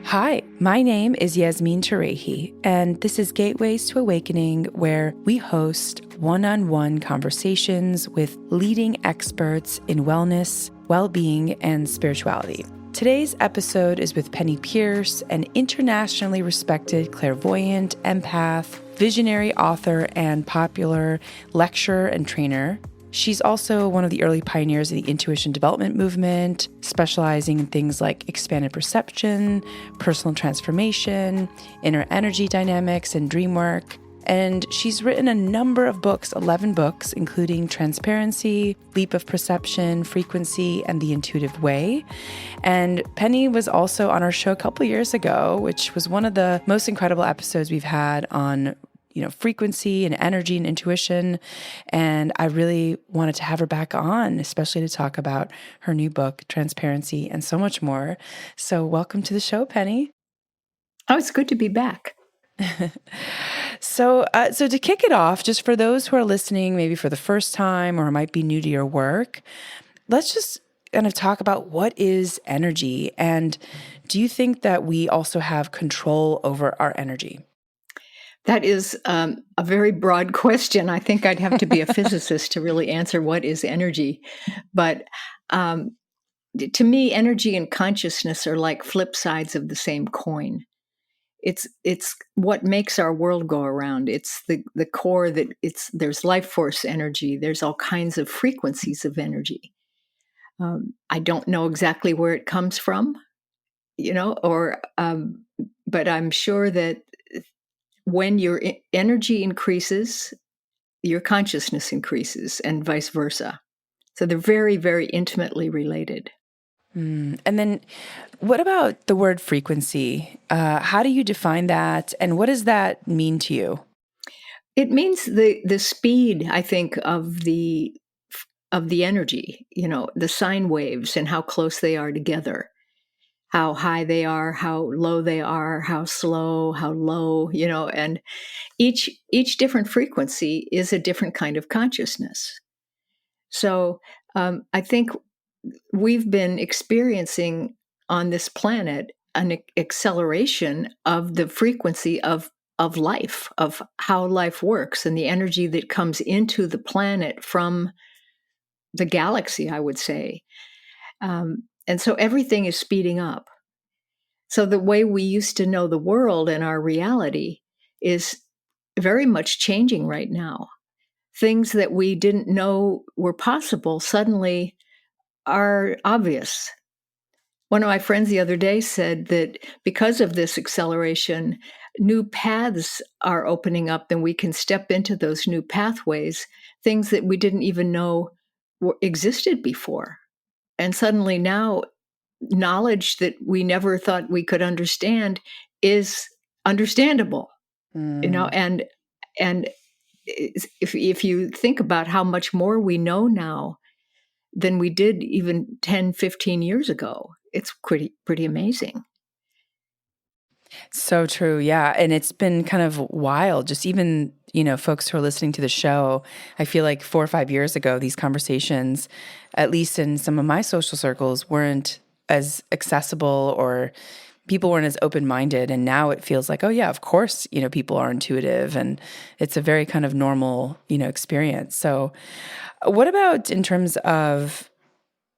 Hi, my name is Yasmeen Turayhi, and this is Gateways to Awakening, where we host one-on-one conversations with leading experts in wellness, well-being, and spirituality. Today's episode is with Penney Peirce, an internationally respected clairvoyant, empath, visionary author, and popular lecturer and trainer. She's also one of the early pioneers of the intuition development movement, specializing in things like expanded perception, personal transformation, inner energy dynamics, and dream work. And she's written a number of books, 11 books, including Transparency, Leap of Perception, Frequency, and The Intuitive Way. And Penney was also on our show a couple years ago, which was one of the most incredible episodes we've had on frequency and energy and intuition. And I really wanted to have her back on, especially to talk about her new book, Transparency, and so much more. So welcome to the show, Penney. Oh, it's good to be back. So to kick it off, just for those who are listening, maybe for the first time or might be new to your work, let's just kind of talk about what is energy. And do you think that we also have control over our energy? That is a very broad question. I think I'd have to be a physicist to really answer what is energy. But to me, energy and consciousness are like flip sides of the same coin. It's what makes our world go around. It's the core that there's life force energy. There's all kinds of frequencies of energy. I don't know exactly where it comes from, but I'm sure that when your energy increases, your consciousness increases, and vice versa. So they're very, very intimately related. And then what about the word frequency? How do you define that? And what does that mean to you? It means the speed, I think, of the energy, the sine waves and how close they are together, how high they are, how low they are, how slow, how low, and each different frequency is a different kind of consciousness. So I think we've been experiencing on this planet an acceleration of the frequency of life, of how life works, and the energy that comes into the planet from the galaxy, I would say. And so everything is speeding up. So the way we used to know the world and our reality is very much changing right now. Things that we didn't know were possible suddenly are obvious. One of my friends the other day said that because of this acceleration, new paths are opening up and we can step into those new pathways, things that we didn't even know existed before. And suddenly now, knowledge that we never thought we could understand is understandable, and if you think about how much more we know now than we did even 10, 15 years ago, it's pretty amazing. So true. Yeah. And it's been kind of wild. Just even, folks who are listening to the show, I feel like 4 or 5 years ago, these conversations, at least in some of my social circles, weren't as accessible or people weren't as open-minded. And now it feels like, oh yeah, of course, people are intuitive and it's a very kind of normal, experience. So what about in terms of,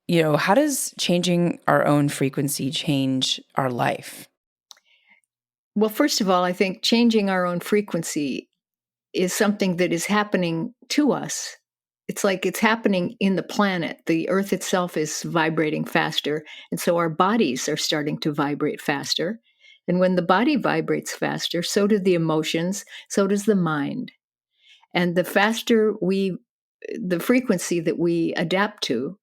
how does changing our own frequency change our life? Well, first of all, I think changing our own frequency is something that is happening to us. It's like it's happening in the planet. The earth itself is vibrating faster. And so our bodies are starting to vibrate faster. And when the body vibrates faster, so do the emotions, so does the mind. And the faster the frequency that we adapt to,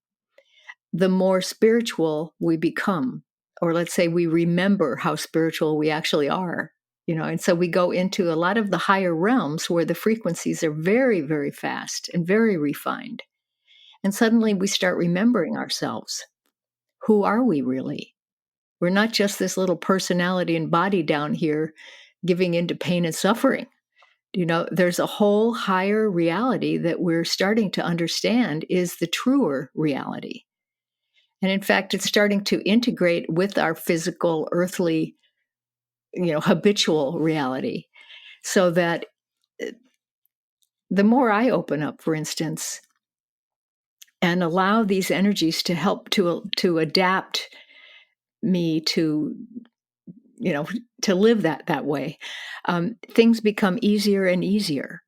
the more spiritual we become. Or let's say we remember how spiritual we actually are. And so we go into a lot of the higher realms where the frequencies are very, very fast and very refined. And suddenly we start remembering ourselves. Who are we really? We're not just this little personality and body down here giving into pain and suffering. There's a whole higher reality that we're starting to understand is the truer reality. And in fact, it's starting to integrate with our physical, earthly habitual reality. So that the more I open up, for instance, and allow these energies to help to adapt me you know to live that way, things become easier and easier.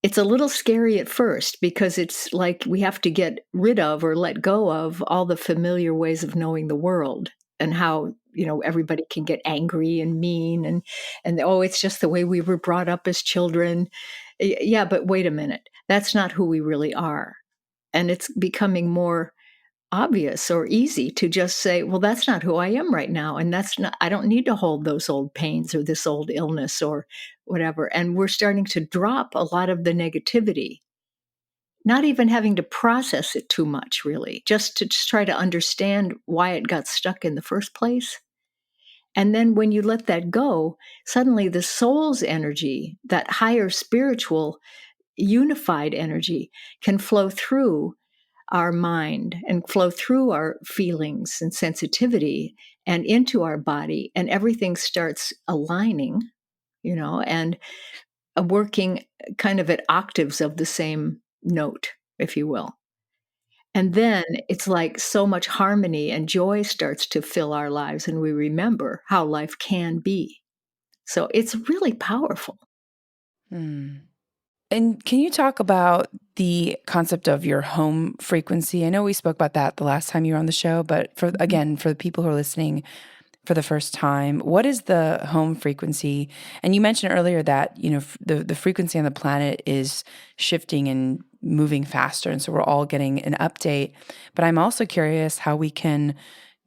It's a little scary at first because it's like we have to get rid of or let go of all the familiar ways of knowing the world, and how everybody can get angry and mean, and oh, it's just the way we were brought up as children. Yeah, but wait a minute, that's not who we really are. And it's becoming more obvious or easy to just say, well, that's not who I am right now. And that's not, I don't need to hold those old pains or this old illness or whatever. And we're starting to drop a lot of the negativity, not even having to process it too much, really, just try to understand why it got stuck in the first place. And then when you let that go, suddenly the soul's energy, that higher spiritual unified energy, can flow through our mind and flow through our feelings and sensitivity and into our body, and everything starts aligning, and working kind of at octaves of the same note, if you will. And then it's like so much harmony and joy starts to fill our lives, and we remember how life can be. So it's really powerful. Hmm. And can you talk about the concept of your home frequency? I know we spoke about that the last time you were on the show, but for the people who are listening for the first time, what is the home frequency? And you mentioned earlier that, the frequency on the planet is shifting and moving faster, and so we're all getting an update. But I'm also curious how we can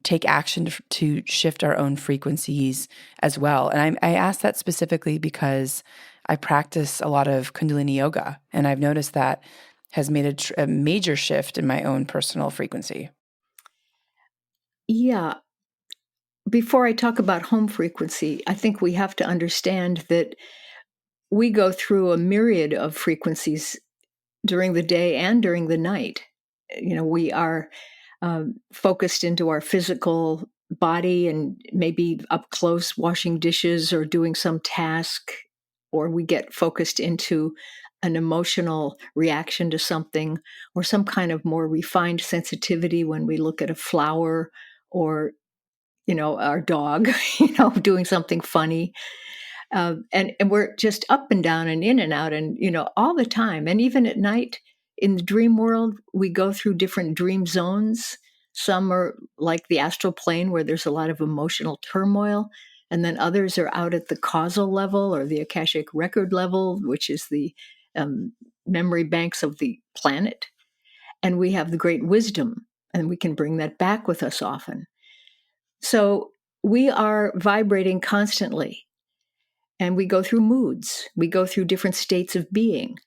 take action to shift our own frequencies as well. And I ask that specifically because I practice a lot of Kundalini yoga, and I've noticed that has made a major shift in my own personal frequency. Yeah. Before I talk about home frequency, I think we have to understand that we go through a myriad of frequencies during the day and during the night. We are focused into our physical body and maybe up close washing dishes or doing some task, or we get focused into an emotional reaction to something, or some kind of more refined sensitivity when we look at a flower, or our dog doing something funny. And we're just up and down and in and out, and all the time. And even at night in the dream world, we go through different dream zones. Some are like the astral plane, where there's a lot of emotional turmoil, and then others are out at the causal level or the akashic record level, which is the um, memory banks of the planet. And we have the great wisdom, and we can bring that back with us often. So we are vibrating constantly, and we go through moods. We go through different states of being.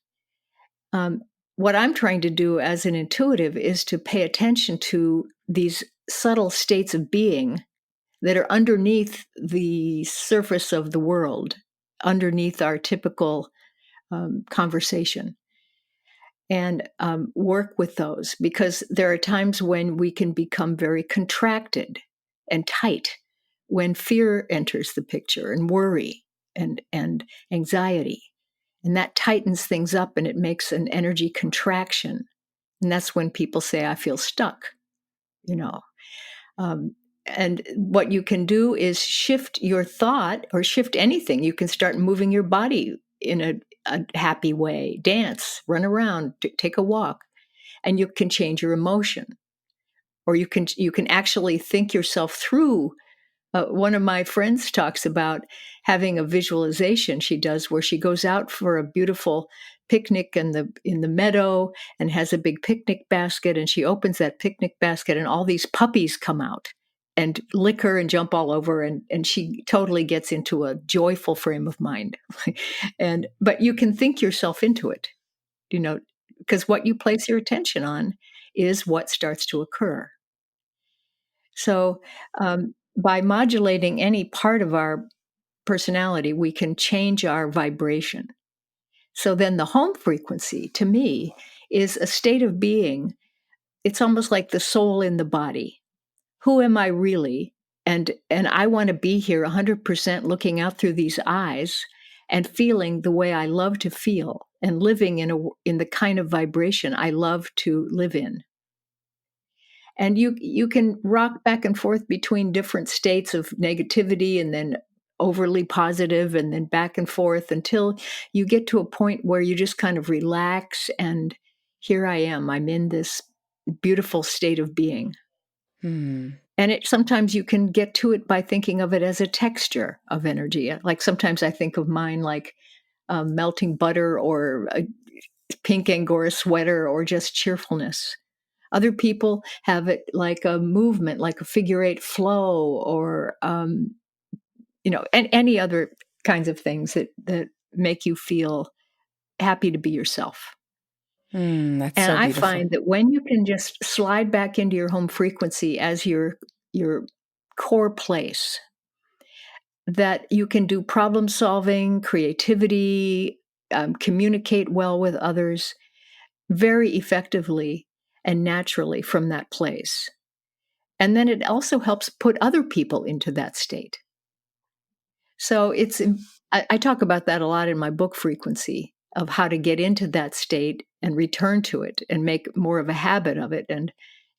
Um, what I'm trying to do as an intuitive is to pay attention to these subtle states of being that are underneath the surface of the world, underneath our typical conversation, and work with those, because there are times when we can become very contracted and tight, when fear enters the picture, and worry and anxiety, and that tightens things up, and it makes an energy contraction. And that's when people say, I feel stuck, you know. Um, and what you can do is shift your thought, or shift anything. You can start moving your body in a happy way, dance, run around, take a walk, and you can change your emotion. Or you can actually think yourself through. One of my friends talks about having a visualization she does, where she goes out for a beautiful picnic in the meadow, and has a big picnic basket, and she opens that picnic basket, and all these puppies come out and lick her and jump all over, and she totally gets into a joyful frame of mind. But you can think yourself into it, because what you place your attention on is what starts to occur. So, by modulating any part of our personality, we can change our vibration. So then the home frequency, to me, is a state of being. It's almost like the soul in the body. Who am I really? And I want to be here 100% looking out through these eyes and feeling the way I love to feel and living in the kind of vibration I love to live in. And you can rock back and forth between different states of negativity and then overly positive and then back and forth until you get to a point where you just kind of relax and here I am. I'm in this beautiful state of being. Hmm. And sometimes you can get to it by thinking of it as a texture of energy. Like sometimes I think of mine like melting butter or a pink Angora sweater or just cheerfulness. Other people have it like a movement, like a figure eight flow, or and any other kinds of things that make you feel happy to be yourself. That's And so I beautiful. find that when you can just slide back into your home frequency as your core place, that you can do problem solving, creativity, communicate well with others very effectively and naturally from that place. And then it also helps put other people into that state. So I talk about that a lot in my book Frequency of how to get into that state and return to it and make more of a habit of it and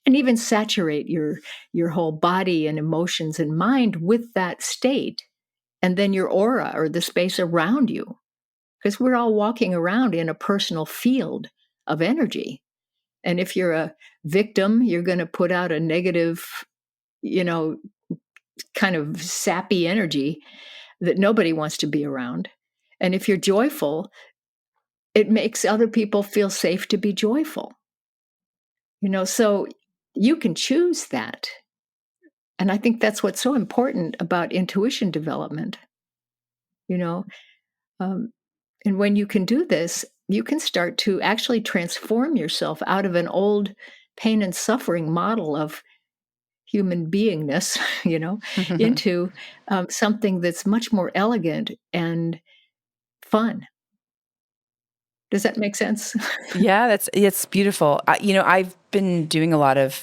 even saturate your whole body and emotions and mind with that state and then your aura or the space around you because we're all walking around in a personal field of energy. And if you're a victim, you're going to put out a negative, you know, kind of sappy energy that nobody wants to be around. And if you're joyful, it makes other people feel safe to be joyful. So you can choose that. And I think that's what's so important about intuition development, you know. Um, and when you can do this, you can start to actually transform yourself out of an old pain and suffering model of human beingness, into something that's much more elegant and fun. Does that make sense? Yeah, it's beautiful. I've been doing a lot of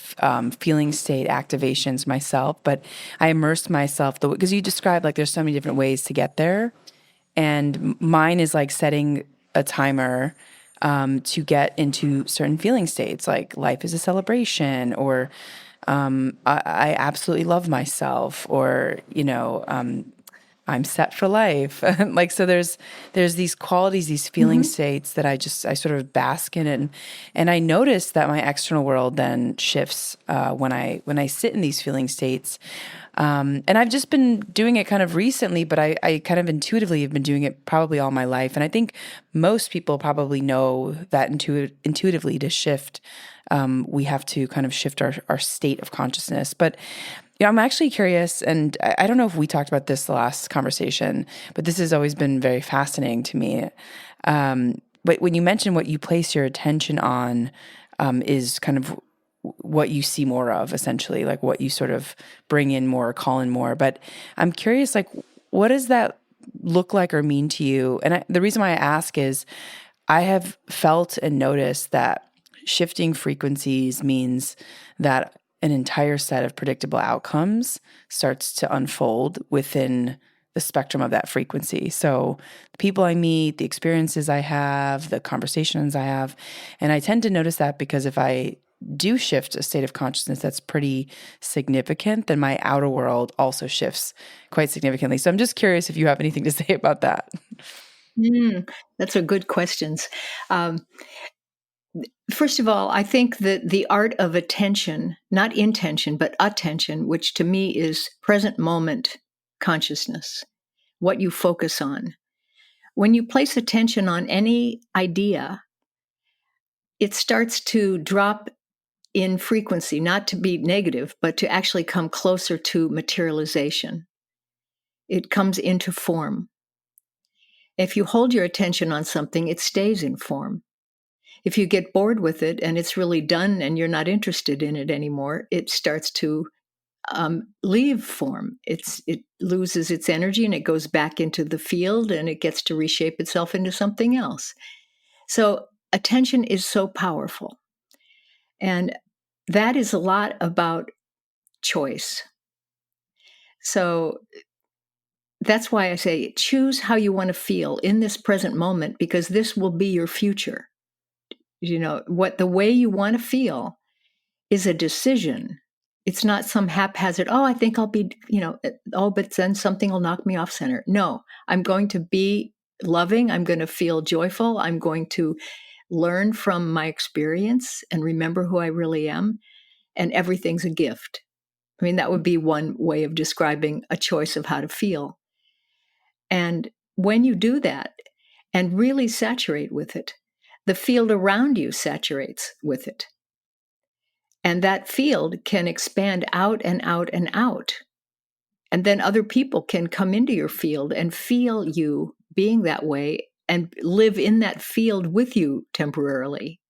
feeling state activations myself, but I immersed myself because you described like there's so many different ways to get there, and mine is like setting a timer to get into certain feeling states, like life is a celebration, or I absolutely love myself, or I'm set for life. Like, so there's these qualities, these feeling Mhm. states that I sort of bask in, and I notice that my external world then shifts when I sit in these feeling states. And I've just been doing it kind of recently, but I kind of intuitively have been doing it probably all my life. And I think most people probably know that intuitively to shift, we have to kind of shift our state of consciousness. But I'm actually curious, and I don't know if we talked about this the last conversation, but this has always been very fascinating to me. But when you mention what you place your attention on, is kind of what you see more of, essentially, like what you sort of bring in more, call in more. But I'm curious, like, what does that look like or mean to you? And the reason why I ask is I have felt and noticed that shifting frequencies means that an entire set of predictable outcomes starts to unfold within the spectrum of that frequency. So the people I meet, the experiences I have, the conversations I have, and I tend to notice that because if I do shift a state of consciousness that's pretty significant, then my outer world also shifts quite significantly. So I'm just curious if you have anything to say about that. That's a good questions. Um, First of all, I think that the art of attention, not intention, but attention, which to me is present moment consciousness, what you focus on. When you place attention on any idea, it starts to drop in frequency, not to be negative, but to actually come closer to materialization. It comes into form. If you hold your attention on something, it stays in form. If you get bored with it and it's really done and you're not interested in it anymore, it starts to leave form. It loses its energy and it goes back into the field and it gets to reshape itself into something else. So attention is so powerful. And that is a lot about choice. So that's why I say choose how you want to feel in this present moment, because this will be your future. What the way you want to feel is a decision. It's not some haphazard, oh, I think I'll be, oh, but then something will knock me off center. No, I'm going to be loving. I'm going to feel joyful. I'm going to learn from my experience and remember who I really am. And everything's a gift. I mean, that would be one way of describing a choice of how to feel. And when you do that and really saturate with it, the field around you saturates with it. And that field can expand out and out and out. And then other people can come into your field and feel you being that way and live in that field with you temporarily.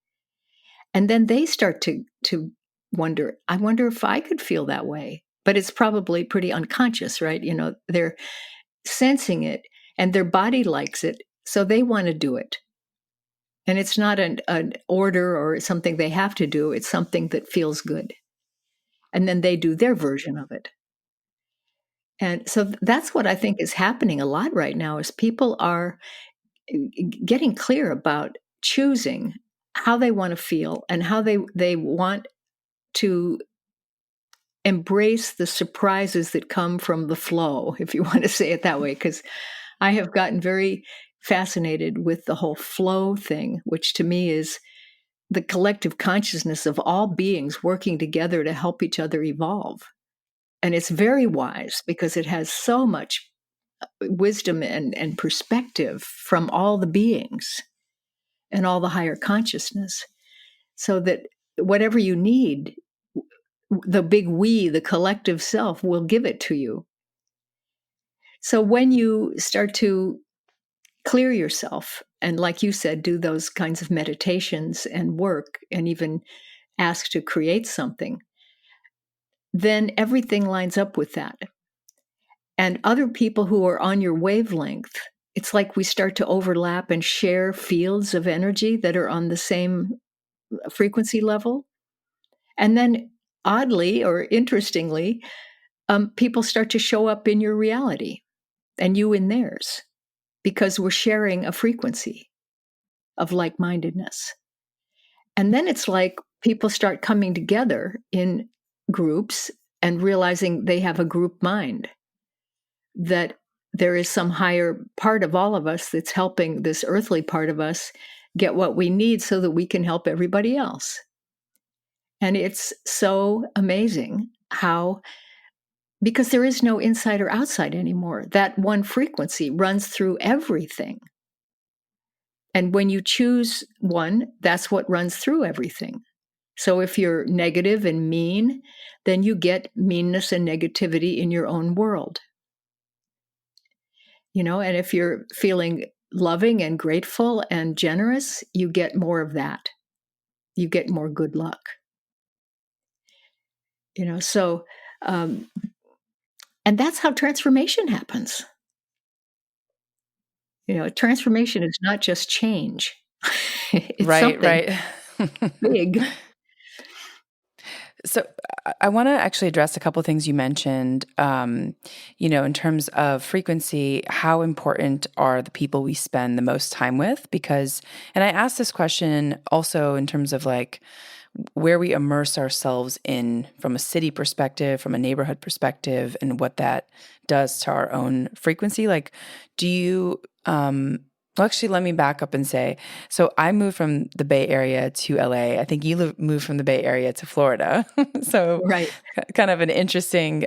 And then they start to wonder, I wonder if I could feel that way. But it's probably pretty unconscious, right? They're sensing it and their body likes it. So they want to do it. And it's not an order or something they have to do. It's something that feels good. And then they do their version of it. And so that's what I think is happening a lot right now is people are getting clear about choosing how they want to feel and how they want to embrace the surprises that come from the flow, if you want to say it that way, because I have gotten very fascinated with the whole flow thing, which to me is the collective consciousness of all beings working together to help each other evolve. And it's very wise because it has so much wisdom and perspective from all the beings and all the higher consciousness, so that whatever you need, the big we, the collective self, will give it to you. So when you start to clear yourself and, like you said, do those kinds of meditations and work and even ask to create something, then everything lines up with that. And other people who are on your wavelength, it's like we start to overlap and share fields of energy that are on the same frequency level. And then, oddly or interestingly, people start to show up in your reality and you in theirs, because we're sharing a frequency of like-mindedness. And then it's like people start coming together in groups and realizing they have a group mind, that there is some higher part of all of us that's helping this earthly part of us get what we need so that we can help everybody else. And it's so amazing how, because there is no inside or outside anymore, that one frequency runs through everything. And when you choose one, that's what runs through everything. So if you're negative and mean, then you get meanness and negativity in your own world. And if you're feeling loving and grateful and generous, you get more of that. You get more good luck. So, and that's how transformation happens. Transformation is not just change. It's Right, something right. big. So I want to actually address a couple of things you mentioned, in terms of frequency. How important are the people we spend the most time with? Because, and I asked this question also in terms of like where we immerse ourselves in from a city perspective, from a neighborhood perspective, and what that does to our own frequency. Like, do you, well, actually, let me back up and say, so I moved from the Bay Area to LA. I think you moved from the Bay Area to Florida. So Right. kind of an interesting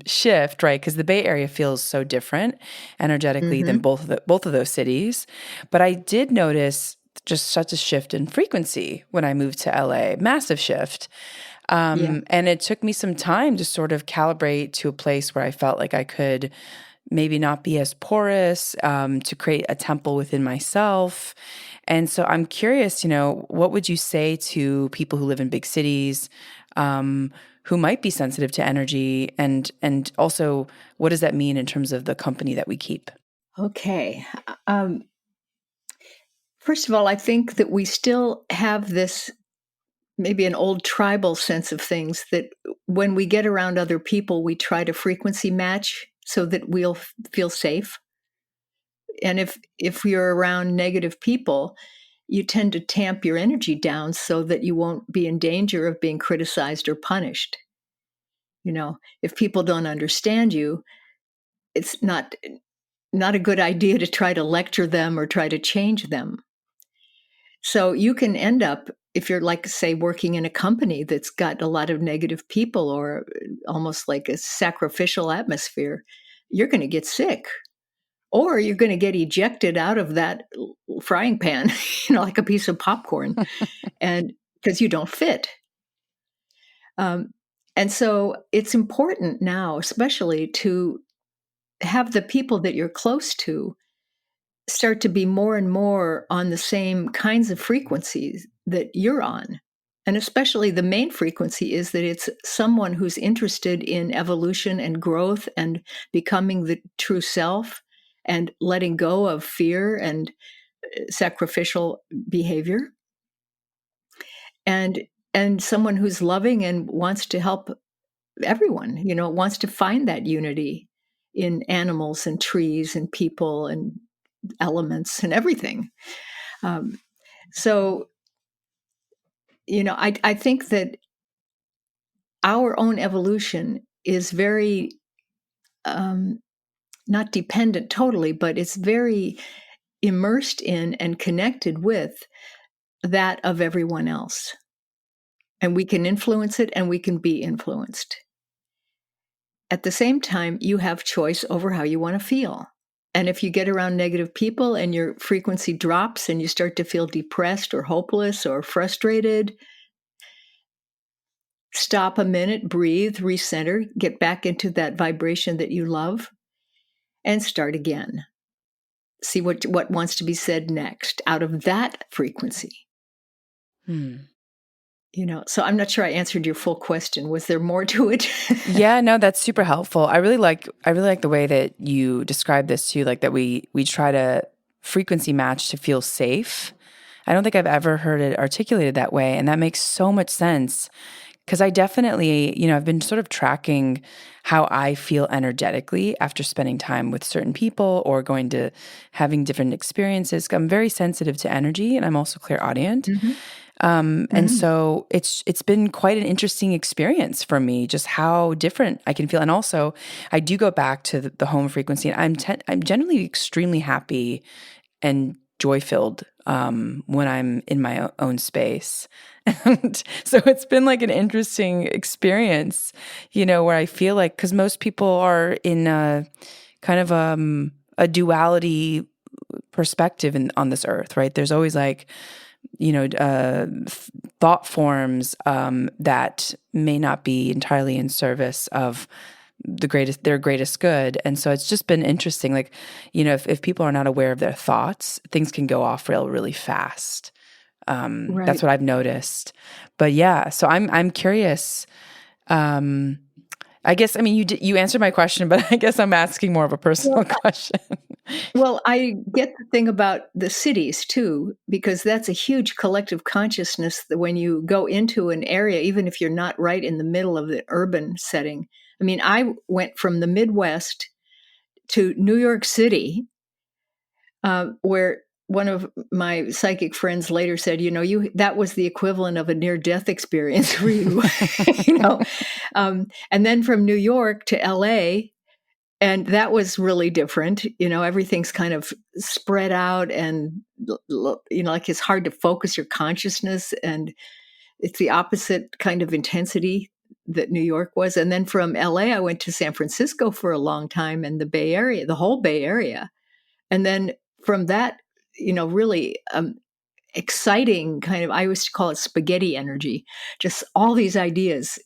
shift, right? Because the Bay Area feels so different energetically than Mm-hmm. both of those cities. But I did notice just such a shift in frequency when I moved to LA, massive shift. Yeah. And it took me some time to sort of calibrate to a place where I felt like I could maybe not be as porous, to create a temple within myself. And so I'm curious, what would you say to people who live in big cities, who might be sensitive to energy, and also what does that mean in terms of the company that we keep? Okay. First of all, I think that we still have this maybe an old tribal sense of things, that when we get around other people, we try to frequency match so that we'll feel safe. And if you're around negative people, you tend to tamp your energy down so that you won't be in danger of being criticized or punished. If people don't understand you, it's not a good idea to try to lecture them or try to change them. So you can end up, if you're like, say, working in a company that's got a lot of negative people or almost like a sacrificial atmosphere, you're going to get sick, or you're going to get ejected out of that frying pan, like a piece of popcorn, and because you don't fit. And so it's important now, especially, to have the people that you're close to start to be more and more on the same kinds of frequencies that you're on. And especially the main frequency is that it's someone who's interested in evolution and growth and becoming the true self and letting go of fear and sacrificial behavior. And someone who's loving and wants to help everyone, wants to find that unity in animals and trees and people and elements and everything. So, I think that our own evolution is very, not dependent totally, but it's very immersed in and connected with that of everyone else. And we can influence it and we can be influenced. At the same time, you have choice over how you want to feel. And if you get around negative people and your frequency drops and you start to feel depressed or hopeless or frustrated, stop a minute, breathe, recenter, get back into that vibration that you love, and start again. See what wants to be said next out of that frequency. So I'm not sure I answered your full question. Was there more to it? Yeah, no, that's super helpful. I really like the way that you describe this too, like that we try to frequency match to feel safe. I don't think I've ever heard it articulated that way, and that makes so much sense. Because I definitely, I've been sort of tracking how I feel energetically after spending time with certain people or going to having different experiences. I'm very sensitive to energy, and I'm also clairaudient. Mm-hmm. And so it's been quite an interesting experience for me, just how different I can feel. And also, I do go back to the home frequency, and I'm generally extremely happy and joy-filled when I'm in my own space. And so it's been like an interesting experience, where I feel like, because most people are in a kind of a duality perspective on this earth, right? There's always like, thought forms that may not be entirely in service of their greatest good. And so it's just been interesting. Like, if people are not aware of their thoughts, things can go off rail really fast. Right. That's what I've noticed. But yeah, so I'm curious. I guess, you answered my question, but I guess I'm asking more of a personal question. Well, I get the thing about the cities too, because that's a huge collective consciousness that when you go into an area, even if you're not right in the middle of the urban setting. I went from the Midwest to New York City, where one of my psychic friends later said, that was the equivalent of a near-death experience for you, and then from New York to LA, and that was really different. Everything's kind of spread out and, like it's hard to focus your consciousness, and it's the opposite kind of intensity that New York was. And then from LA, I went to San Francisco for a long time, and the Bay Area, the whole Bay Area. And then from that, really exciting kind of, I used to call it spaghetti energy, just all these ideas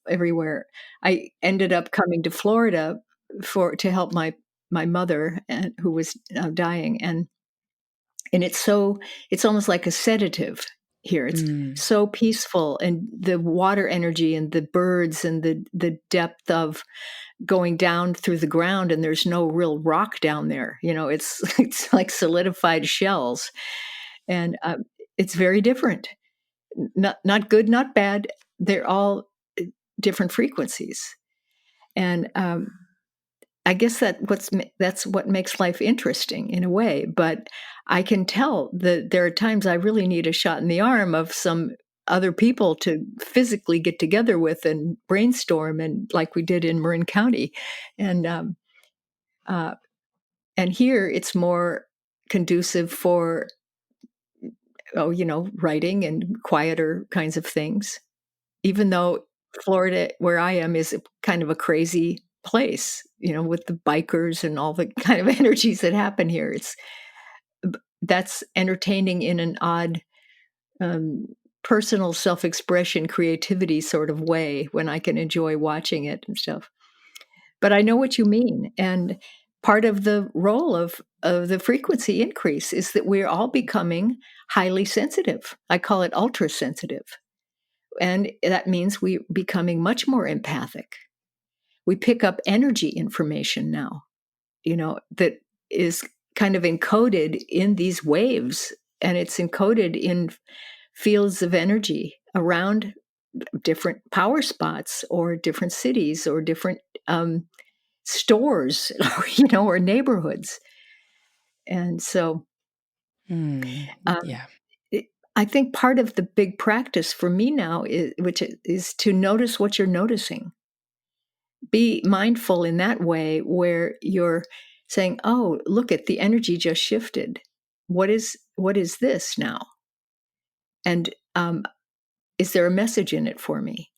everywhere. I ended up coming to Florida to help my mother, who was dying, and it's almost like a sedative here. It's so peaceful, and the water energy and the birds and the depth of going down through the ground, and there's no real rock down there. It's like solidified shells, and it's very different. not good, not bad. They're all different frequencies. And I guess that's what makes life interesting in a way. But I can tell that there are times I really need a shot in the arm of some other people to physically get together with and brainstorm, and like we did in Marin County, and uh, and here it's more conducive for writing and quieter kinds of things. Even though Florida, where I am, is kind of a crazy place, with the bikers and all the kind of energies that happen here. That's entertaining in an odd, um, personal self-expression, creativity sort of way when I can enjoy watching it and stuff. But I know what you mean, and part of the role of the frequency increase is that we're all becoming highly sensitive. I call it ultra sensitive. And that means we're becoming much more empathic. We pick up energy information now, that is kind of encoded in these waves, and it's encoded in fields of energy around different power spots or different cities or different stores, or neighborhoods. And so um, Yeah. I think part of the big practice for me now is to notice what you're noticing. Be mindful in that way where you're saying, "Oh, look at the energy just shifted. What is this now? And is there a message in it for me?"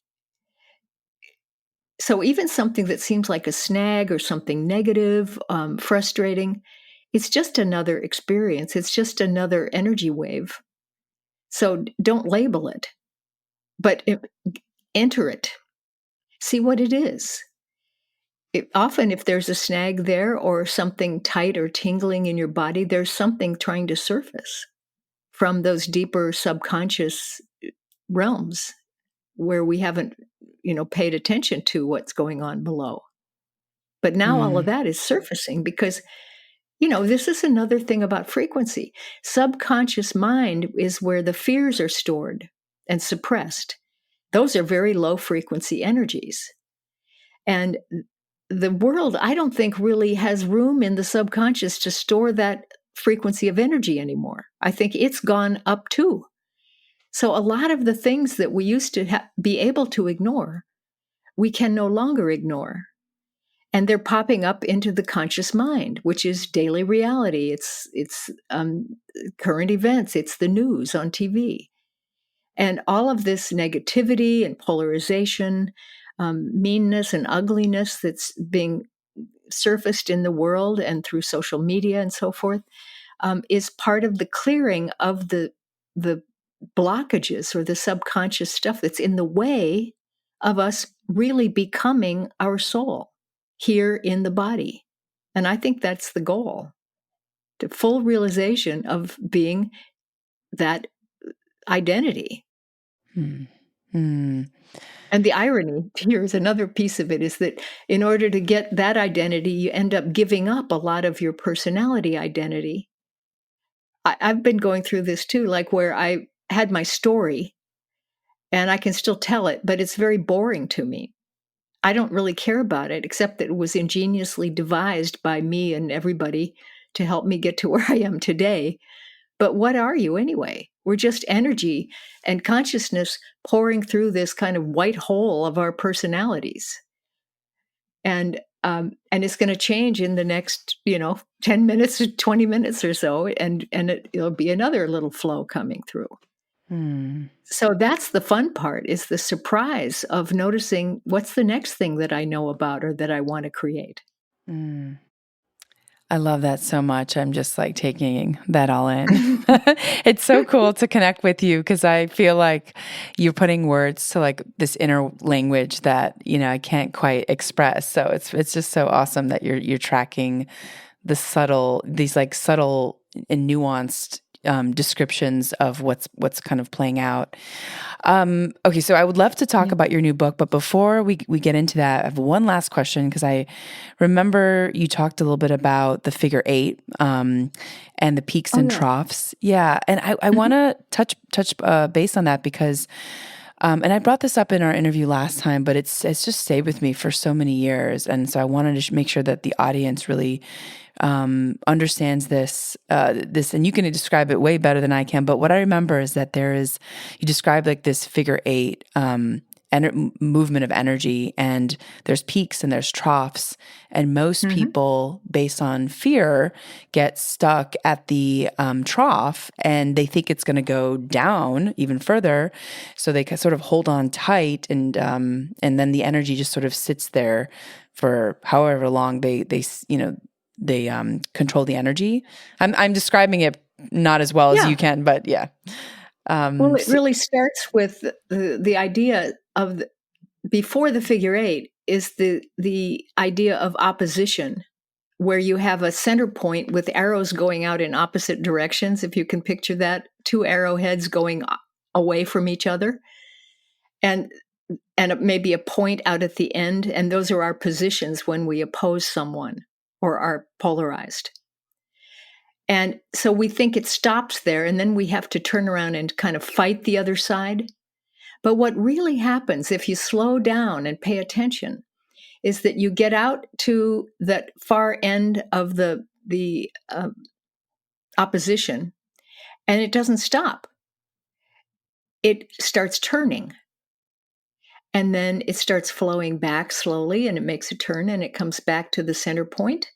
So even something that seems like a snag or something negative, frustrating, it's just another experience. It's just another energy wave. So don't label it, but enter it. See what it is. Often, if there's a snag there or something tight or tingling in your body, there's something trying to surface from those deeper subconscious realms where we haven't, paid attention to what's going on below. But now all of Mm. that is surfacing because, this is another thing about frequency. Subconscious mind is where the fears are stored and suppressed. Those are very low frequency energies. And the world, I don't think, really has room in the subconscious to store that frequency of energy anymore. I think it's gone up too. So a lot of the things that we used to be able to ignore, we can no longer ignore. And they're popping up into the conscious mind, which is daily reality. It's current events. It's the news on TV. And all of this negativity and polarization, meanness and ugliness that's being surfaced in the world and through social media and so forth, is part of the clearing of the blockages or the subconscious stuff that's in the way of us really becoming our soul here in the body. And I think that's the goal, the full realization of being that identity. Mm. Mm. And the irony here is another piece of it is that in order to get that identity, you end up giving up a lot of your personality identity. I've been going through this too, like where I had my story and I can still tell it, but it's very boring to me. I don't really care about it, except that it was ingeniously devised by me and everybody to help me get to where I am today. But what are you anyway? We're just energy and consciousness pouring through this kind of white hole of our personalities. And it's going to change in the next 10 minutes or 20 minutes or so, and it'll be another little flow coming through. Mm. So that's the fun part, is the surprise of noticing what's the next thing that I know about or that I want to create. Mm. I love that so much. I'm just like taking that all in. It's so cool to connect with you because I feel like you're putting words to like this inner language that, I can't quite express. So it's just so awesome that you're tracking these like subtle and nuanced descriptions of what's kind of playing out. Okay, so I would love to talk about your new book, but before we get into that, I have one last question, because I remember you talked a little bit about the figure eight, and the peaks and troughs. Yeah, and I want to touch base on that, because and I brought this up in our interview last time, but it's just stayed with me for so many years, and so I wanted to make sure that the audience really understands this, and you can describe it way better than I can. But what I remember is that you describe like this figure eight, movement of energy, and there's peaks and there's troughs, and most people, based on fear, get stuck at the trough, and they think it's going to go down even further, so they sort of hold on tight, and then the energy just sort of sits there for however long they control the energy. I'm describing it not as well as you can, but yeah. Well, it really starts with the idea of before the figure eight is the idea of opposition, where you have a center point with arrows going out in opposite directions. If you can picture that, two arrowheads going away from each other, and maybe a point out at the end, and those are our positions when we oppose someone or are polarized. And so we think it stops there, and then we have to turn around and kind of fight the other side. But what really happens, if you slow down and pay attention, is that you get out to that far end of the opposition, and it doesn't stop. It starts turning. And then it starts flowing back slowly, and it makes a turn, and it comes back to the center point.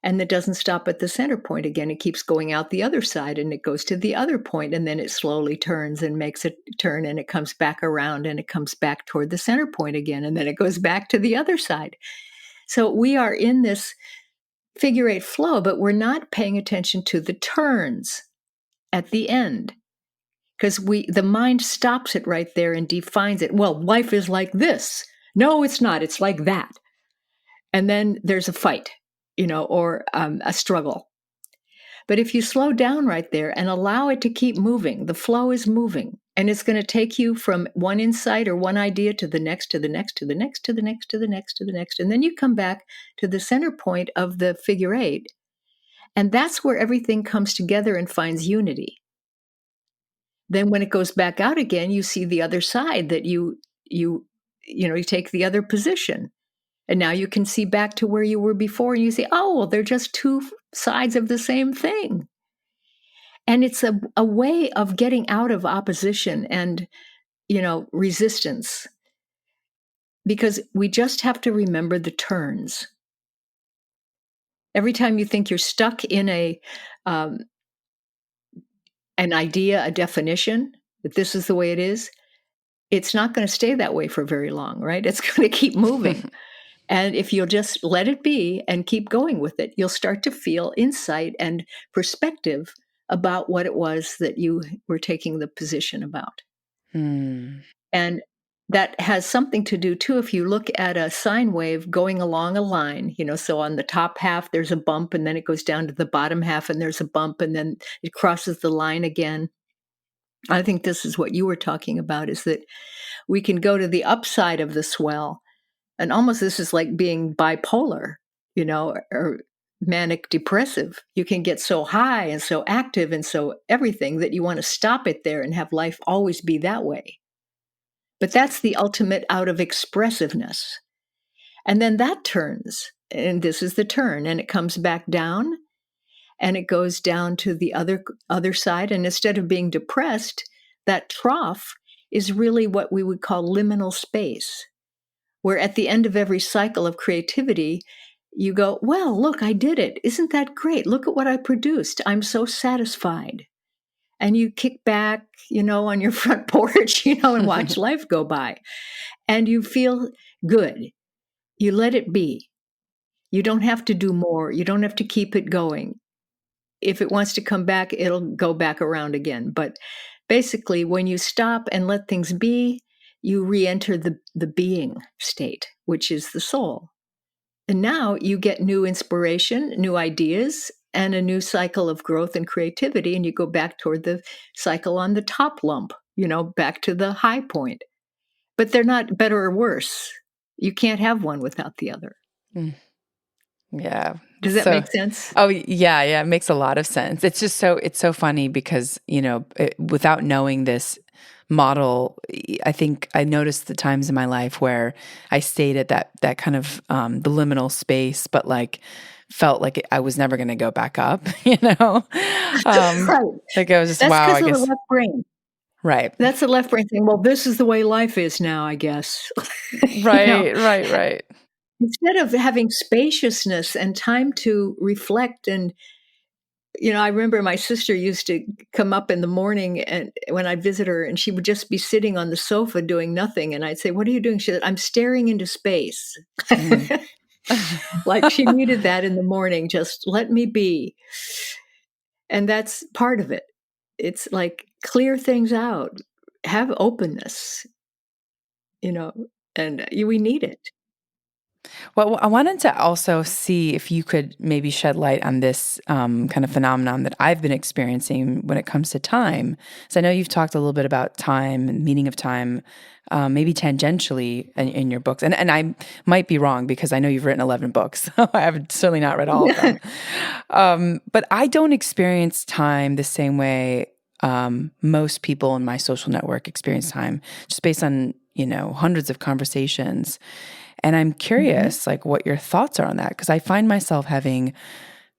And it doesn't stop at the center point again. It keeps going out the other side, and it goes to the other point, and then it slowly turns and makes a turn, and it comes back around, and it comes back toward the center point again, and then it goes back to the other side. So we are in this figure eight flow, but we're not paying attention to the turns at the end, because the mind stops it right there and defines it. Well, life is like this. No, it's not. It's like that. And then there's a fight, or a struggle. But if you slow down right there and allow it to keep moving, the flow is moving, and it's going to take you from one insight or one idea to the next, to the next, to the next, to the next, to the next, to the next. And then you come back to the center point of the figure eight. And that's where everything comes together and finds unity. Then when it goes back out again, you see the other side, that you take the other position. And now you can see back to where you were before, and you say, oh, well, they're just two sides of the same thing. And it's a way of getting out of opposition and, resistance, because we just have to remember the turns. Every time you think you're stuck in an idea, a definition, that this is the way it is, it's not going to stay that way for very long, right? It's going to keep moving. And if you'll just let it be and keep going with it, you'll start to feel insight and perspective about what it was that you were taking the position about. And that has something to do, too, if you look at a sine wave going along a line, so on the top half, there's a bump, and then it goes down to the bottom half, and there's a bump, and then it crosses the line again. I think this is what you were talking about, is that we can go to the upside of the swell. And almost this is like being bipolar, or manic depressive. You can get so high and so active and so everything that you want to stop it there and have life always be that way. But that's the ultimate out of expressiveness. And then that turns, and this is the turn, and it comes back down, and it goes down to the other side. And instead of being depressed, that trough is really what we would call liminal space, where at the end of every cycle of creativity, you go, well, look, I did it. Isn't that great? Look at what I produced. I'm so satisfied. And you kick back, on your front porch, and watch life go by. And you feel good. You let it be. You don't have to do more. You don't have to keep it going. If it wants to come back, it'll go back around again. But basically, when you stop and let things be, you re-enter the being state, which is the soul. And now you get new inspiration, new ideas, and a new cycle of growth and creativity, and you go back toward the cycle on the top lump, back to the high point. But they're not better or worse. You can't have one without the other. Mm. Yeah. Does that So, make sense? oh yeah, it makes a lot of sense. It's just it's so funny because, without knowing this model, I think I noticed the times in my life where I stayed at that kind of the liminal space, but like felt like I was never going to go back up, Right. like I was just, That's wow, because I of the guess. left brain. Right. That's the left brain saying, well, this is the way life is now, I guess. Right. Instead of having spaciousness and time to reflect and, I remember my sister used to come up in the morning and when I'd visit her and she would just be sitting on the sofa doing nothing. And I'd say, what are you doing? She said, I'm staring into space. Mm. Like she needed that in the morning. Just let me be. And that's part of it. It's like clear things out, have openness, and we need it. Well, I wanted to also see if you could maybe shed light on this kind of phenomenon that I've been experiencing when it comes to time. So I know you've talked a little bit about time and meaning of time, maybe tangentially in your books. And I might be wrong because I know you've written 11 books. I have certainly not read all of them. But I don't experience time the same way most people in my social network experience time, just based on, hundreds of conversations. And I'm curious, like, what your thoughts are on that, because I find myself having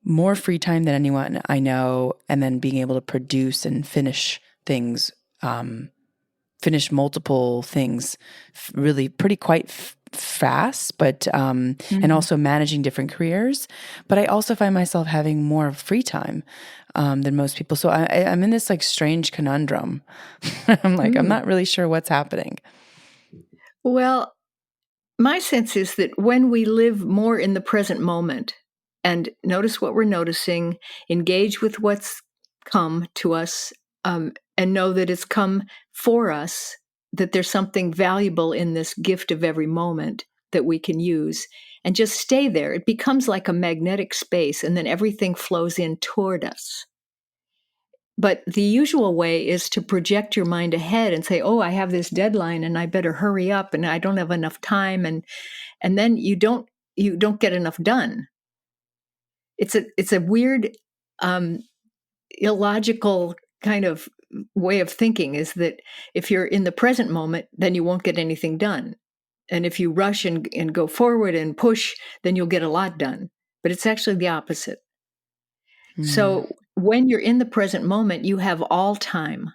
more free time than anyone I know, and then being able to produce and finish things, finish multiple things, really pretty quite fast, but and also managing different careers. But I also find myself having more free time than most people. So I'm in this like strange conundrum. I'm like, I'm not really sure what's happening. Well, my sense is that when we live more in the present moment and notice what we're noticing, engage with what's come to us, and know that it's come for us, that there's something valuable in this gift of every moment that we can use, and just stay there, it becomes like a magnetic space, and then everything flows in toward us. But the usual way is to project your mind ahead and say, "Oh, I have this deadline and I better hurry up and I don't have enough time," and then you don't get enough done. It's a weird um illogical kind of way of thinking, is that if you're in the present moment, then you won't get anything done. And if you rush and go forward and push, then you'll get a lot done. But it's actually the opposite. Mm. So when you're in the present moment, you have all time.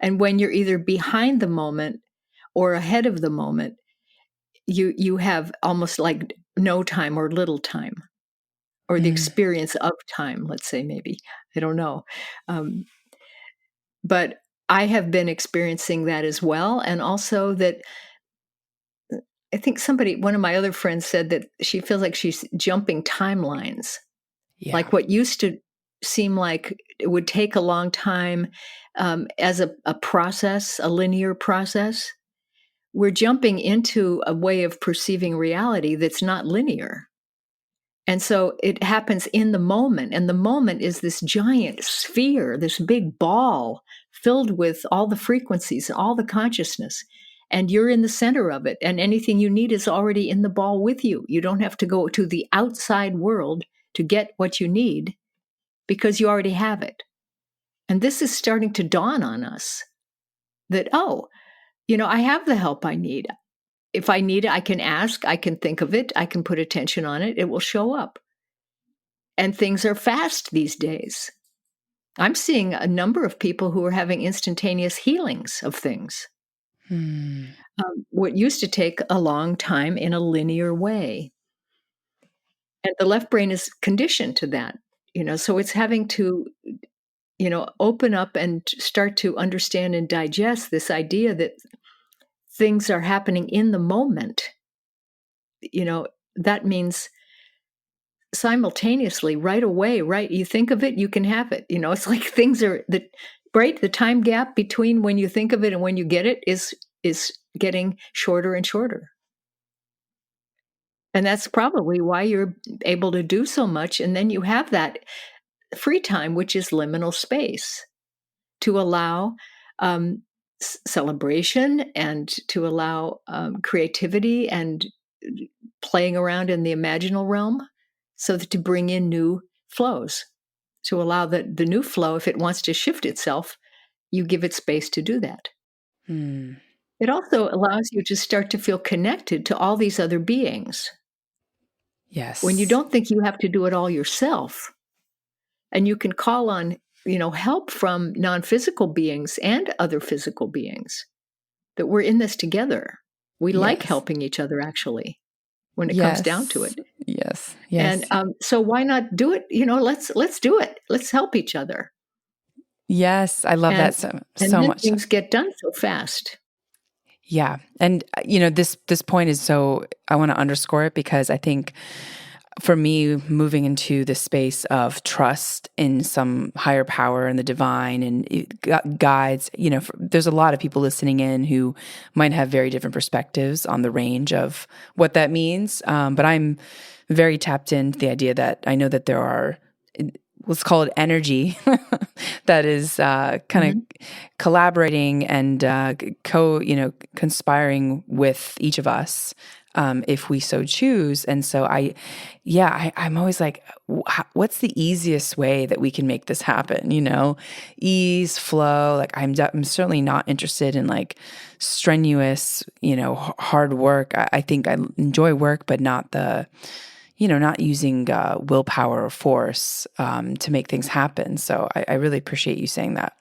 And when you're either behind the moment or ahead of the moment, you have almost like no time or little time, or the Mm. experience of time, let's say, maybe. I don't know. Um, but I have been experiencing that as well. And also that I think one of my other friends said that she feels like she's jumping timelines. Yeah. Like what used to seem like it would take a long time, as a process, a linear process, we're jumping into a way of perceiving reality that's not linear. And so it happens in the moment. And the moment is this giant sphere, this big ball filled with all the frequencies, all the consciousness. And you're in the center of it. And anything you need is already in the ball with you. You don't have to go to the outside world to get what you need because you already have it. And this is starting to dawn on us that, oh, I have the help I need. If I need it, I can ask, I can think of it, I can put attention on it, it will show up. And things are fast these days. I'm seeing a number of people who are having instantaneous healings of things. Hmm. What used to take a long time in a linear way. And the left brain is conditioned to that, so it's having to, open up and start to understand and digest this idea that things are happening in the moment. That means simultaneously, right away, right? You think of it, you can have it. It's like things are the time gap between when you think of it and when you get it is getting shorter and shorter. And that's probably why you're able to do so much. And then you have that free time, which is liminal space, to allow celebration and to allow creativity and playing around in the imaginal realm, so that to bring in new flows, to allow the new flow, if it wants to shift itself, you give it space to do that. Hmm. It also allows you to start to feel connected to all these other beings when you Yes. don't think you have to do it all yourself. And you can call on, help from non-physical beings and other physical beings, that we're in this together. We like Yes. helping each other, actually, when it comes down to Yes. it. Yes. And Yes. so why not do it? Let's do it. Let's help each other. Yes. I love And that so and so then much. things get done so fast. Yeah. And this point is so I want to underscore it because I think for me moving into the space of trust in some higher power and the divine and guides, there's a lot of people listening in who might have very different perspectives on the range of what that means. But I'm very tapped into the idea that I know that there are, let's call it energy that is kind Mhm. of collaborating and conspiring with each of us if we so choose. And so I'm always like, what's the easiest way that we can make this happen? Ease, flow. Like I'm certainly not interested in like strenuous, hard work. I think I enjoy work, but not not using willpower or force to make things happen. So I really appreciate you saying that.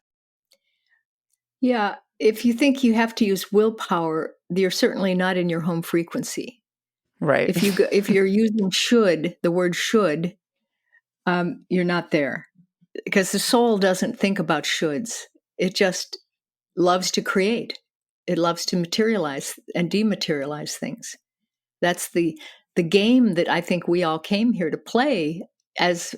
Yeah, if you think you have to use willpower, you're certainly not in your home frequency. Right. If you're using should, the word should, you're not there, because the soul doesn't think about shoulds. It just loves to create. It loves to materialize and dematerialize things. That's the game that I think we all came here to play as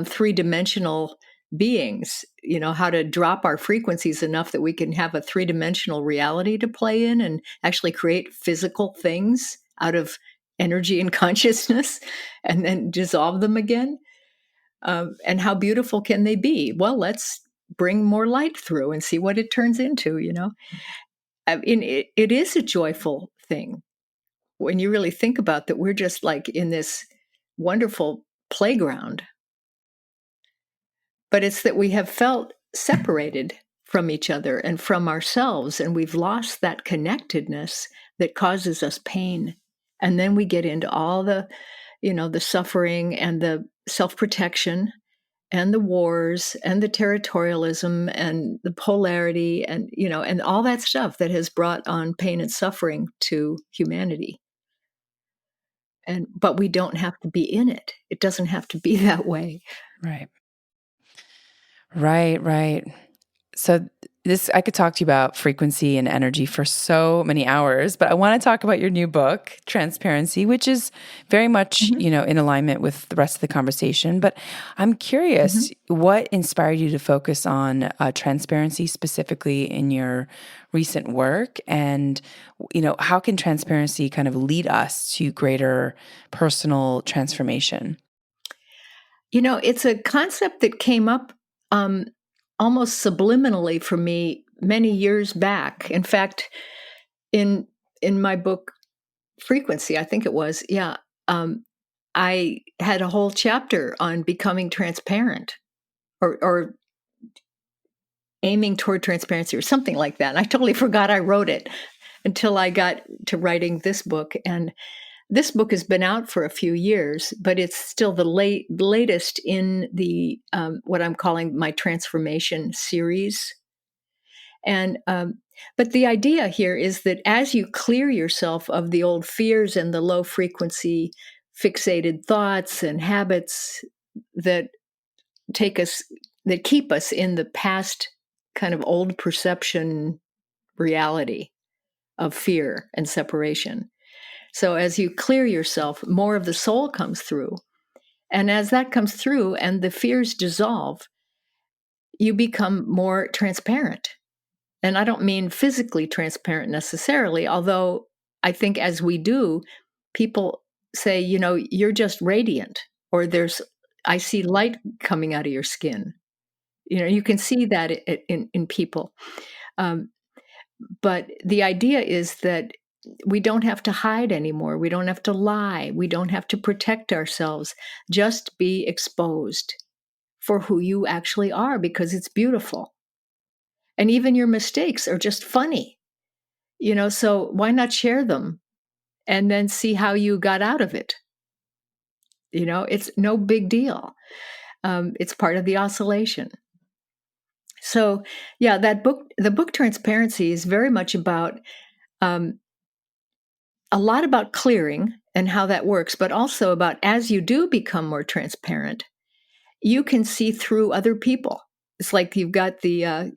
three-dimensional beings. How to drop our frequencies enough that we can have a three-dimensional reality to play in and actually create physical things out of energy and consciousness, and then dissolve them again. And how beautiful can they be? Well, let's bring more light through and see what it turns into. I mean, it is a joyful thing when you really think about that. We're just like in this wonderful playground, but it's that we have felt separated from each other and from ourselves, and we've lost that connectedness that causes us pain. And then we get into all the suffering and the self-protection and the wars and the territorialism and the polarity and all that stuff that has brought on pain and suffering to humanity. But we don't have to be in it. It doesn't have to be that way. Right. Right. Right. So this I could talk to you about frequency and energy for so many hours, but I want to talk about your new book, Transparency, which is very much, Mhm, in alignment with the rest of the conversation. But I'm curious, mhm. what inspired you to focus on transparency specifically in your recent work, and how can transparency kind of lead us to greater personal transformation? It's a concept that came up um, almost subliminally for me many years back. In fact, in in my book Frequency, I think it was, yeah, I had a whole chapter on becoming transparent, or aiming toward transparency, or something like that. And I totally forgot I wrote it until I got to writing this book. And this book has been out for a few years, but it's still the latest in the what I'm calling my transformation series. And but the idea here is that as you clear yourself of the old fears and the low frequency fixated thoughts and habits that take us that keep us in the past kind of old perception reality of fear and separation. So as you clear yourself, more of the soul comes through. And as that comes through and the fears dissolve, you become more transparent. And I don't mean physically transparent necessarily, although I think as we do, people say, you're just radiant, or I see light coming out of your skin. You can see that in people. Um, but the idea is that we don't have to hide anymore. We don't have to lie. We don't have to protect ourselves. Just be exposed for who you actually are, because it's beautiful. And even your mistakes are just funny, so why not share them and then see how you got out of it? It's no big deal. It's part of the oscillation. So, yeah, the book Transparency is very much about um, a lot about clearing and how that works, but also about, as you do become more transparent, you can see through other people. It's like you've got the